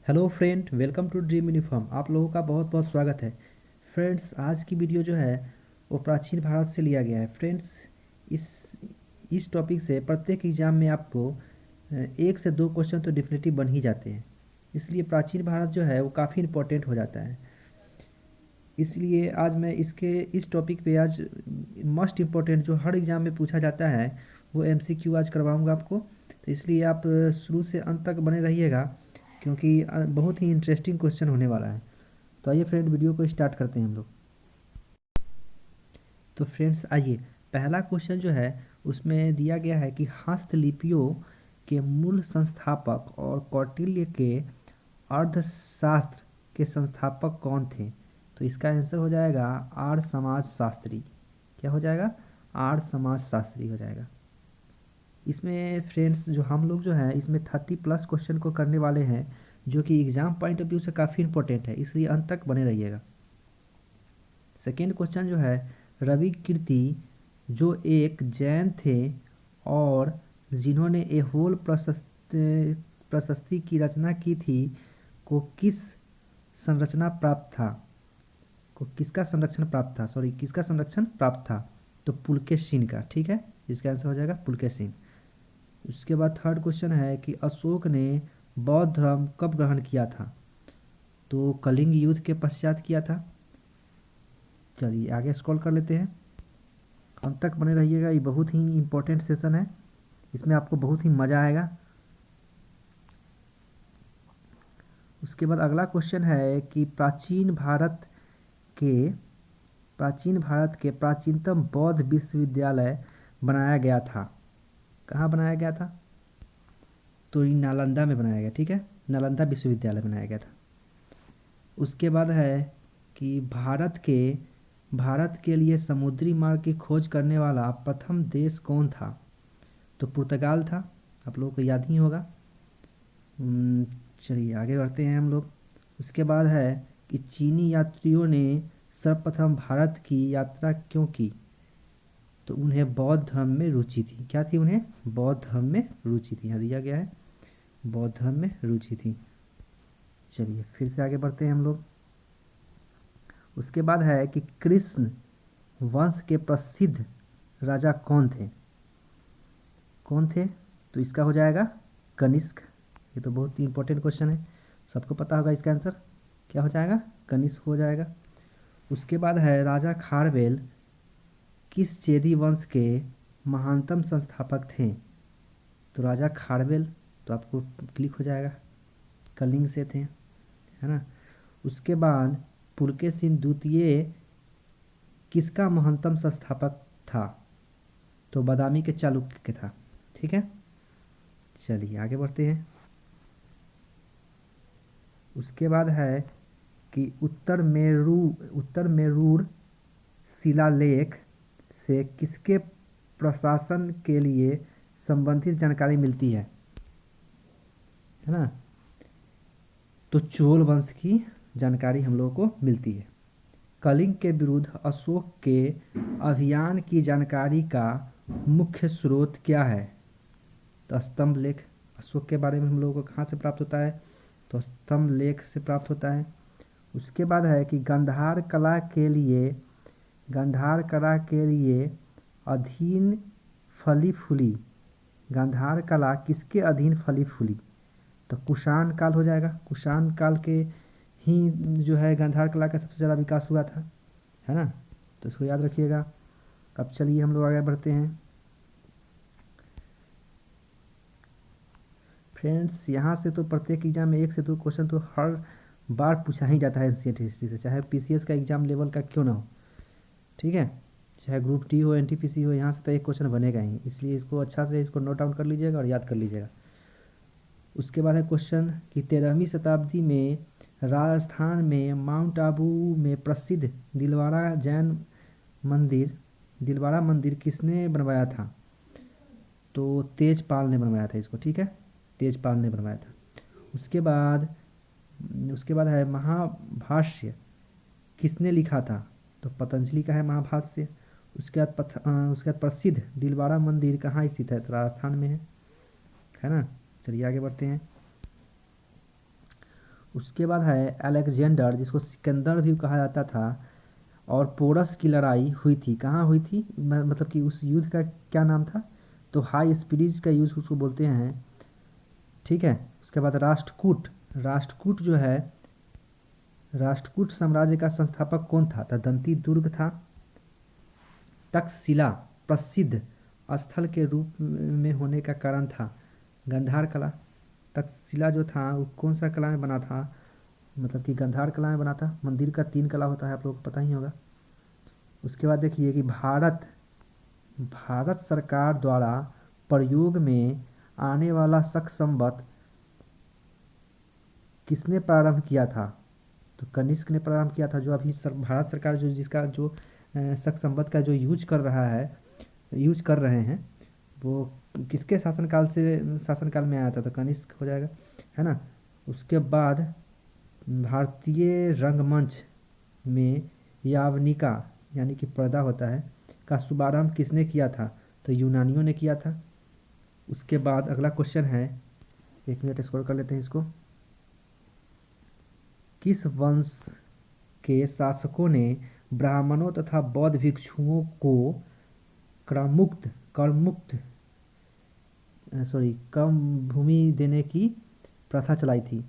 Hello friend, welcome to dream uniform. आप लोगों का बहुत बहुत स्वागत है। फ्रेंड्स, आज की वीडियो जो है वो प्राचीन भारत से लिया गया है। फ्रेंड्स, इस इस टॉपिक से प्रत्येक एग्जाम में आपको एक से दो क्वेश्चन तो डेफिनेटली बन ही जाते हैं। इसलिए प्राचीन भारत जो है वो काफ़ी इम्पोर्टेंट हो जाता है। इसलिए आज मैं इस टॉपिक पे आज मोस्ट इम्पोर्टेंट जो हर एग्ज़ाम में पूछा जाता है वो एमसीक्यू आज करवाऊंगा आपको। तो इसलिए आप शुरू से अंत तक बने रहिएगा, क्योंकि बहुत ही इंटरेस्टिंग क्वेश्चन होने वाला है। तो आइए फ्रेंड, वीडियो को स्टार्ट करते हैं हम लोग। तो फ्रेंड्स आइए, पहला क्वेश्चन जो है उसमें दिया गया है कि हस्तलिपियों के मूल संस्थापक और कौटिल्य के अर्थशास्त्र के संस्थापक कौन थे। तो इसका आंसर हो जाएगा आर्य समाज शास्त्री। क्या हो जाएगा? आर्य समाज शास्त्री हो जाएगा। इसमें फ्रेंड्स जो हम लोग जो है इसमें 30+ क्वेश्चन को करने वाले हैं, जो कि एग्जाम पॉइंट ऑफ व्यू से काफ़ी इंपॉर्टेंट है, इसलिए अंत तक बने रहिएगा। सेकेंड क्वेश्चन जो है, रवि कीर्ति जो एक जैन थे और जिन्होंने एहोल प्रशस्ति की रचना की थी को किस संरचना प्राप्त था को किसका संरक्षण प्राप्त था सॉरी किसका संरक्षण प्राप्त था। तो पुलकेशिन का। ठीक है, इसका आंसर हो जाएगा पुलकेशिन। उसके बाद थर्ड क्वेश्चन है कि अशोक ने बौद्ध धर्म कब ग्रहण किया था। तो कलिंग युद्ध के पश्चात किया था। चलिए आगे स्क्रॉल कर लेते हैं, अंत तक बने रहिएगा। ये बहुत ही इंपॉर्टेंट सेशन है, इसमें आपको बहुत ही मज़ा आएगा। उसके बाद अगला क्वेश्चन है कि के प्राचीनतम बौद्ध विश्वविद्यालय बनाया गया था। कहाँ बनाया गया था? तो ये नालंदा में बनाया गया। ठीक है, नालंदा विश्वविद्यालय बनाया गया था। उसके बाद है कि भारत के लिए समुद्री मार्ग की खोज करने वाला प्रथम देश कौन था। तो पुर्तगाल था, आप लोगों को याद ही होगा। हम्म, चलिए आगे बढ़ते हैं हम लोग। उसके बाद है कि चीनी यात्रियों ने सर्वप्रथम भारत की यात्रा क्यों की। तो उन्हें बौद्ध धर्म में रुचि थी। क्या थी उन्हें? बौद्ध धर्म में रुचि थी, यहाँ दिया गया है बौद्ध धर्म में रुचि थी। चलिए फिर से आगे बढ़ते हैं हम लोग। उसके बाद है कि कृष्ण वंश के प्रसिद्ध राजा कौन थे। कौन थे? तो इसका हो जाएगा कनिष्क। ये तो बहुत ही इंपॉर्टेंट क्वेश्चन है, सबको पता होगा इसका आंसर। क्या हो जाएगा? कनिष्क हो जाएगा। उसके बाद है राजा खारवेल किस चेदी वंश के महानतम संस्थापक थे। तो राजा खारवेल तो आपको क्लिक हो जाएगा, कलिंग से थे, है ना। उसके बाद पुलकेशिन द्वितीय किसका महानतम संस्थापक था। तो बादामी के चालुक्य के था। ठीक है, चलिए आगे बढ़ते हैं। उसके बाद है कि उत्तर मेरूर शिलालेख से किसके प्रशासन के लिए संबंधित जानकारी मिलती है ना। तो चोल वंश की जानकारी हम लोगों को मिलती है। कलिंग के विरुद्ध अशोक के अभियान की जानकारी का मुख्य स्रोत क्या है। तो स्तंभ लेख। अशोक के बारे में हम लोगों को कहाँ से प्राप्त होता है? तो स्तंभ लेख से प्राप्त होता है। उसके बाद है कि गांधार कला के लिए अधीन फली फूली। गांधार कला किसके अधीन फली फूली। तो कुषाण काल हो जाएगा। कुषाण काल के ही जो है गांधार कला का सबसे ज़्यादा विकास हुआ था, है ना। तो इसको याद रखिएगा। अब चलिए हम लोग आगे बढ़ते हैं। फ्रेंड्स, यहाँ से तो प्रत्येक एग्जाम में एक से दो क्वेश्चन तो हर बार पूछा ही जाता है एंशियंट हिस्ट्री से, चाहे पीसीएस का एग्जाम लेवल का क्यों ना हो। ठीक है, चाहे ग्रुप टी हो एनटीपीसी हो, यहाँ से तो एक क्वेश्चन बनेगा ही, इसलिए इसको अच्छा से इसको नोट डाउन कर लीजिएगा और याद कर लीजिएगा। उसके बाद है क्वेश्चन कि 13वीं शताब्दी में राजस्थान में माउंट आबू में प्रसिद्ध मंदिर दिलवाड़ा मंदिर किसने बनवाया था। तो तेजपाल ने बनवाया था इसको। ठीक है, तेजपाल ने बनवाया था। उसके बाद उसके बाद है महाभाष्य किसने लिखा था। तो पतंजलि का है महाभाष्य। उसके बाद प्रसिद्ध दिलवाड़ा मंदिर कहाँ स्थित है। तो राजस्थान में है ना। चलिए आगे बढ़ते हैं। उसके बाद है अलेक्जेंडर, जिसको सिकंदर भी कहा जाता था, और पोरस की लड़ाई हुई थी। कहाँ हुई थी, मतलब कि उस युद्ध का क्या नाम था? तो हाई स्पीरीज का यूज़ उसको बोलते हैं। ठीक है। उसके बाद राष्ट्रकूट। राष्ट्रकूट जो है, राष्ट्रकूट साम्राज्य का संस्थापक कौन था? तो दंती दुर्ग था। तक्षशिला प्रसिद्ध स्थल के रूप में होने का कारण था गंधार कला। तक्षशिला जो था वो कौन सा कला में बना था? मतलब कि गंधार कला में बना था। मंदिर का 3 कला होता है, आप लोगों को पता ही होगा। उसके बाद देखिए कि भारत भारत सरकार द्वारा प्रयोग में आने वाला शक संवत किसने प्रारंभ किया था? तो कनिष्क ने प्रारंभ किया था। जो अभी भारत सरकार जो जिसका जो शक संवत का जो यूज कर रहे हैं, वो किसके शासनकाल में आया था? तो कनिष्क हो जाएगा, है ना। उसके बाद भारतीय रंगमंच में यावनिका यानी कि पर्दा होता है का शुभारंभ किसने किया था? तो यूनानियों ने किया था। उसके बाद अगला क्वेश्चन है, 1 मिनट स्क्रॉल कर लेते हैं इसको। किस वंश के शासकों ने ब्राह्मणों तथा बौद्ध भिक्षुओं को क्रमुक्त करमुक्त कम भूमि देने की प्रथा चलाई थी?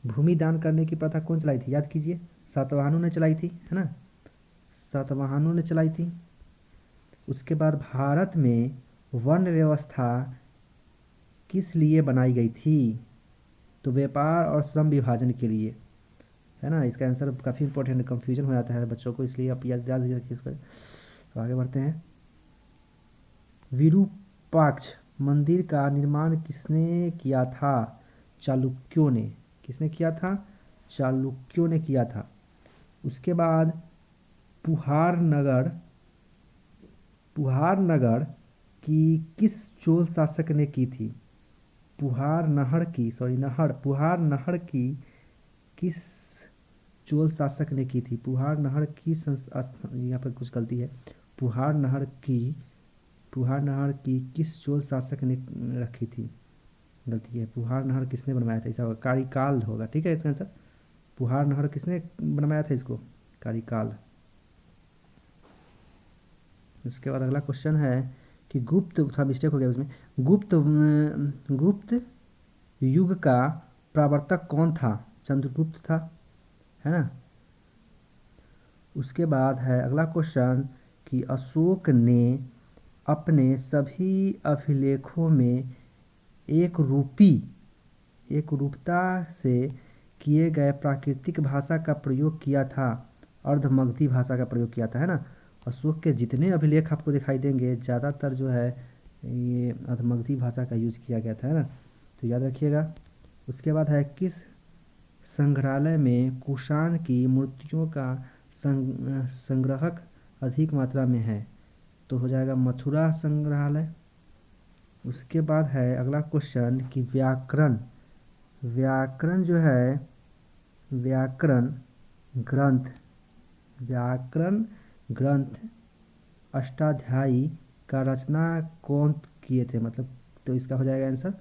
भूमि दान करने की प्रथा कौन चलाई थी? याद कीजिए। सातवाहनों ने चलाई थी, है ना। सातवाहनों ने चलाई थी। उसके बाद भारत में वर्ण व्यवस्था किस लिए बनाई गई थी? तो व्यापार और श्रम विभाजन के लिए, है ना। इसका आंसर काफ़ी इंपॉर्टेंट है, कंफ्यूजन हो जाता है बच्चों को, इसलिए आप याद याद रखिए इसका। तो आगे बढ़ते हैं। विरूपाक्ष मंदिर का निर्माण किसने किया था? चालुक्यों ने। किसने किया था? चालुक्यों ने किया था। उसके बाद पुहार नगर पुहार नगर की किस चोल शासक ने की थी? पुहार नहर की किस चोल शासक ने की थी? पुहार नहर की यहाँ पर कुछ गलती है। पुहार नहर की पुहार नहर की किस चोल शासक ने रखी थी? गलती है। पुहार नहर किसने बनवाया था? ऐसा होगा, कारिकाल होगा। ठीक है इसका आंसर। पुहार नहर किसने बनवाया था इसको? कारिकाल। उसके बाद अगला क्वेश्चन है कि गुप्त, थोड़ा मिस्टेक हो गया उसमें। गुप्त युग का प्रवर्तक कौन था? चंद्रगुप्त था, है ना। उसके बाद है अगला क्वेश्चन कि अशोक ने अपने सभी अभिलेखों में एक रूपता से किए गए प्राकृतिक भाषा का प्रयोग किया था, अर्धमगधी भाषा का प्रयोग किया था, है ना। अशोक के जितने अभिलेख आपको दिखाई देंगे ज़्यादातर जो है ये अर्धमगधी भाषा का यूज किया गया था, है ना। तो याद रखिएगा। उसके बाद है किस संग्रहालय में कुषाण की मूर्तियों का संग्रहक अधिक मात्रा में है? तो हो जाएगा मथुरा संग्रहालय। उसके बाद है अगला क्वेश्चन कि व्याकरण व्याकरण जो है व्याकरण ग्रंथ व्याकरण ग्रंथ अष्टाध्यायी का रचना कौन किए थे? मतलब, तो इसका हो जाएगा आंसर,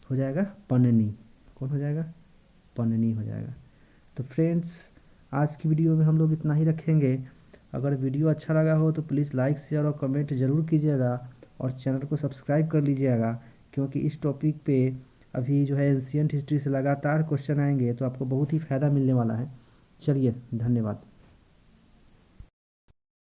हो जाएगा पन्नी। कौन हो जाएगा? पन्नी हो जाएगा। तो फ्रेंड्स, आज की वीडियो में हम लोग इतना ही रखेंगे। अगर वीडियो अच्छा लगा हो तो प्लीज़ लाइक शेयर और कमेंट ज़रूर कीजिएगा, और चैनल को सब्सक्राइब कर लीजिएगा, क्योंकि इस टॉपिक पे अभी जो है एंशियंट हिस्ट्री से लगातार क्वेश्चन आएंगे, तो आपको बहुत ही फ़ायदा मिलने वाला है। चलिए, धन्यवाद।